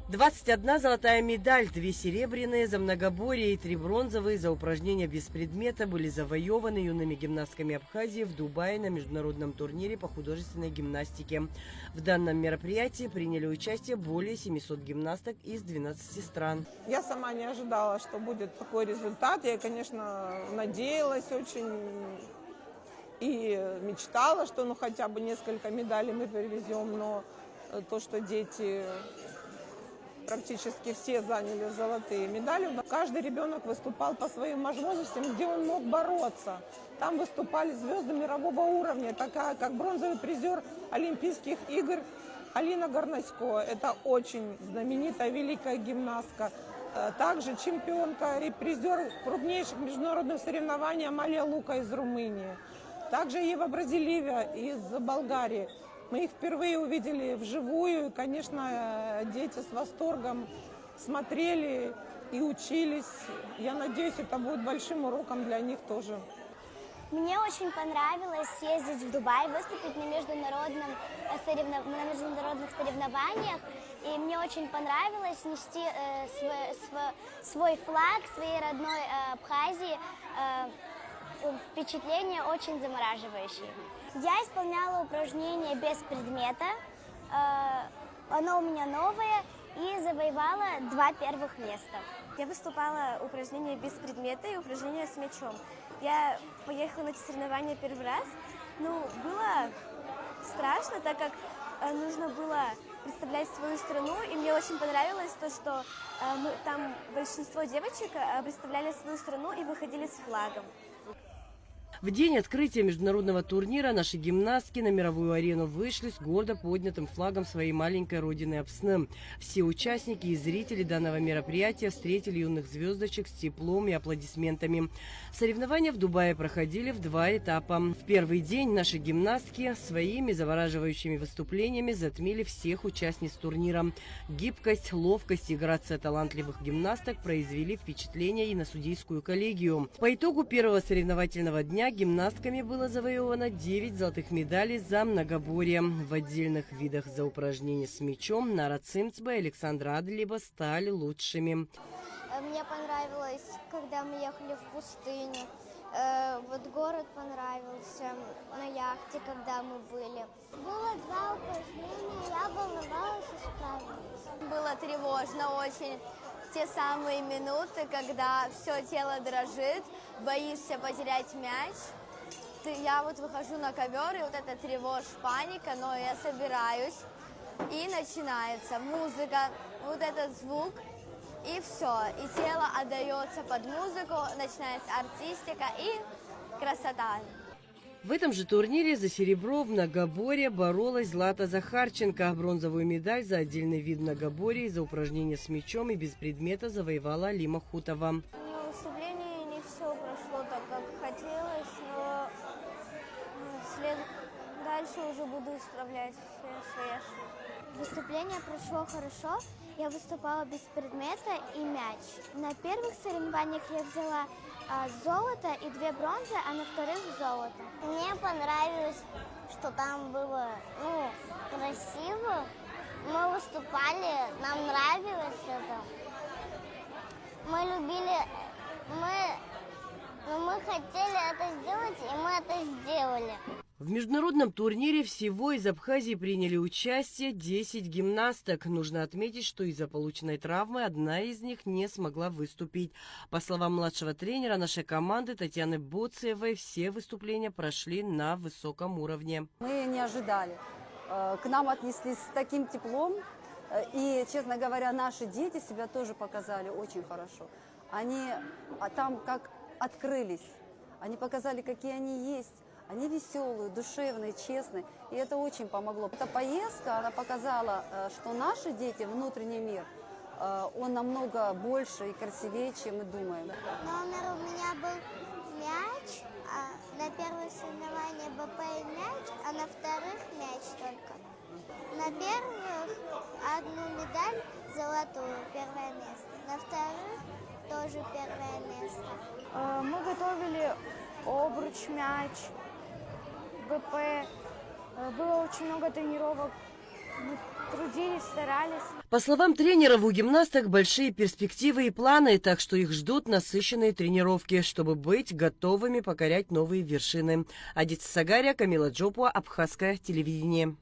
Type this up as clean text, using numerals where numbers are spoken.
21 золотая медаль, 2 серебряные за многоборье и 3 бронзовые за упражнения без предмета были завоеваны юными гимнастками Абхазии в Дубае на международном турнире по художественной гимнастике. В данном мероприятии приняли участие более 700 гимнасток из 12 стран. Я сама не ожидала, что будет такой результат. Я, конечно, надеялась очень и мечтала, что хотя бы несколько медалей мы привезем, но то, что дети практически все заняли золотые медали. Каждый ребенок выступал по своим возможностям, где он мог бороться. Там выступали звезды мирового уровня, такая как бронзовый призер Олимпийских игр Алина Горнасько. Это очень знаменитая, великая гимнастка. Также чемпионка, призер крупнейших международных соревнований Амалия Лука из Румынии. Также Ева Бразилиева из Болгарии. Мы их впервые увидели вживую, и, конечно, дети с восторгом смотрели и учились. Я надеюсь, это будет большим уроком для них тоже. Мне очень понравилось съездить в Дубай, выступить на международных соревнованиях. И мне очень понравилось нести свой флаг своей родной Абхазии. Впечатление очень замораживающее. Я исполняла упражнение без предмета. Оно у меня новое и завоевала 2 первых места. Я выступала упражнения без предмета и упражнения с мячом. Я поехала на эти соревнования первый раз. Было страшно, так как нужно было представлять свою страну. И мне очень понравилось то, что там большинство девочек представляли свою страну и выходили с флагом. В день открытия международного турнира наши гимнастки на мировую арену вышли с гордо поднятым флагом своей маленькой родины Апсны. Все участники и зрители данного мероприятия встретили юных звездочек с теплом и аплодисментами. Соревнования в Дубае проходили в 2 этапа. В первый день наши гимнастки своими завораживающими выступлениями затмили всех участниц турнира. Гибкость, ловкость и грация талантливых гимнасток произвели впечатление и на судейскую коллегию. По итогу первого соревновательного дня гимнастками было завоевано 9 золотых медалей за многоборье. В отдельных видах за упражнения с мячом Нара Цимцба и Александра Адлиба стали лучшими. Мне понравилось, когда мы ехали в пустыню. Город понравился, на яхте, когда мы были. Было 2 упражнения, я волновалась и справилась. Было тревожно очень. Те самые минуты, когда все тело дрожит, боишься потерять мяч. Я выхожу на ковер, и эта тревожь, паника, но я собираюсь, и начинается музыка, этот звук, и все. И тело отдается под музыку, начинается артистика и красота. В этом же турнире за серебро в многоборье боролась Злата Захарченко. Бронзовую медаль за отдельный вид многоборья и за упражнения с мячом и без предмета завоевала Алима Хутова. На выступлении не все прошло так, как хотелось, но дальше уже буду исправлять свои ошибки. Выступление прошло хорошо. Я выступала без предмета и мяч. На первых соревнованиях я взяла золото и 2 бронзы, а на вторых золото. Мне понравилось, что там было красиво. Мы выступали, нам нравилось это. Мы любили, мы хотели это сделать, и мы это сделали. В международном турнире всего из Абхазии приняли участие 10 гимнасток. Нужно отметить, что из-за полученной травмы одна из них не смогла выступить. По словам младшего тренера нашей команды Татьяны Боцевой, все выступления прошли на высоком уровне. Мы не ожидали. К нам отнеслись с таким теплом. И, честно говоря, наши дети себя тоже показали очень хорошо. Они там как открылись. Они показали, какие они есть. Они веселые, душевные, честные, и это очень помогло. Эта поездка, она показала, что наши дети, внутренний мир, он намного больше и красивее, чем мы думаем. Номер у меня был мяч, на первых соревнованиях БП и мяч, а на вторых мяч только. На первых 1 медаль золотую, 1-е место, на вторых тоже 1-е место. Мы готовили обруч, мяч, БП. Было очень много тренировок Мы трудились, старались. По словам тренеров, у гимнасток большие перспективы и планы, так что их ждут насыщенные тренировки, чтобы быть готовыми покорять новые вершины. Адита Сагария, Камила Джопуа, Абхазское телевидение.